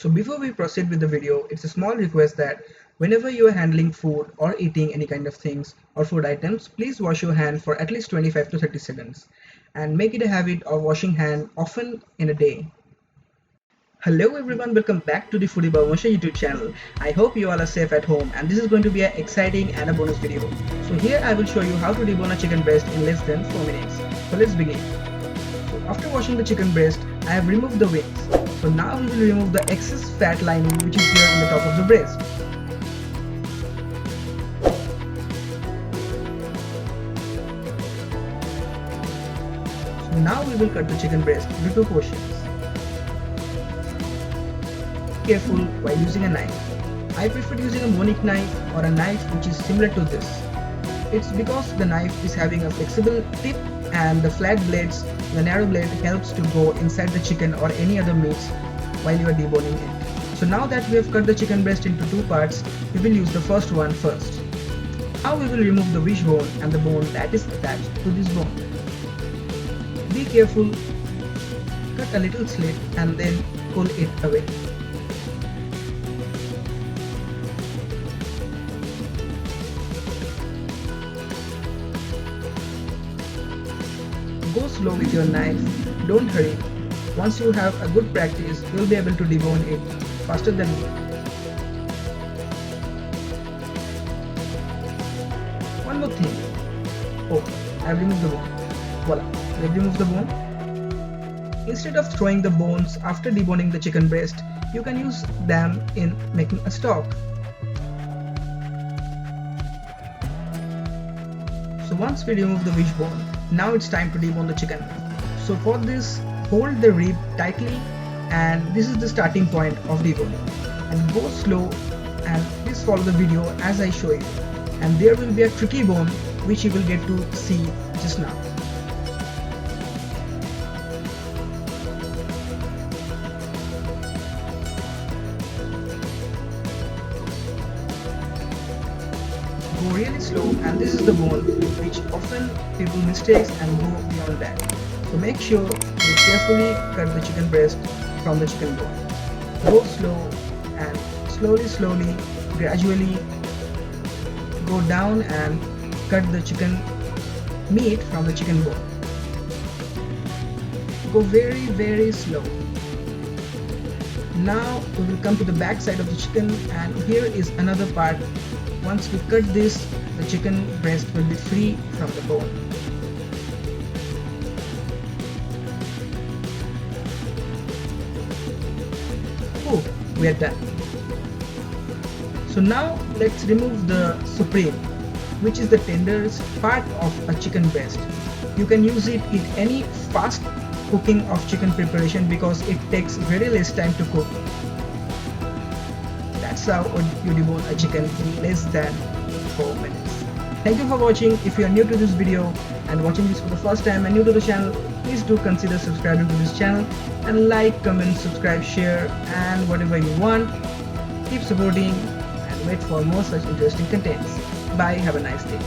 So before we proceed with the video, it's a small request that whenever you are handling food or eating any kind of things or food items, please wash your hand for at least 25 to 30 seconds and make it a habit of washing hand often in a day. Hello everyone, welcome back to the Foodie Babumoshai YouTube channel. I hope you all are safe at home and this is going to be an exciting and a bonus video. So here I will show you how to debone a chicken breast in less than 4 minutes. So let's begin. So after washing the chicken breast, I have removed the wings. So now we will remove the excess fat lining which is here on the top of the breast. So now we will cut the chicken breast into 2 portions. Careful while using a knife. I prefer using a Deboning knife or a knife which is similar to this. It's because the knife is having a flexible tip and the flat blades, the narrow blade helps to go inside the chicken or any other meats while you are deboning it. So now that we have cut the chicken breast into 2 parts, we will use the first one first. Now we will remove the wishbone and the bone that is attached to this bone. Be careful, cut a little slit and then pull it away. Go slow with your knife, don't hurry. Once you have a good practice, you will be able to debone it faster than me. One more thing. Oh, I have removed the bone. Voila, I have removed the bone. Instead of throwing the bones after deboning the chicken breast, you can use them in making a stock. So once we remove the wishbone, now it's time to debone the chicken. So for this, hold the rib tightly and this is the starting point of deboning. And go slow and please follow the video as I show you. And there will be a tricky bone which you will get to see just now. Go really slow and this is the bone which often people mistakes and go beyond that. So make sure you carefully cut the chicken breast from the chicken bone. Go slow and slowly, gradually go down and cut the chicken meat from the chicken bone. Go very slow. Now we will come to the back side of the chicken and here is another part. Once we cut this, the chicken breast will be free from the bone. Oh, we are done. So now let's remove the supreme, which is the tenderest part of a chicken breast. You can use it in any fast cooking of chicken preparation because it takes very less time to cook. That's how you debone a chicken in less than 4 minutes. Thank you for watching. If you are new to this video and watching this for the first time and new to the channel, please do consider subscribing to this channel and like, comment, subscribe, share and whatever you want. Keep supporting and wait for more such interesting contents. Bye, have a nice day.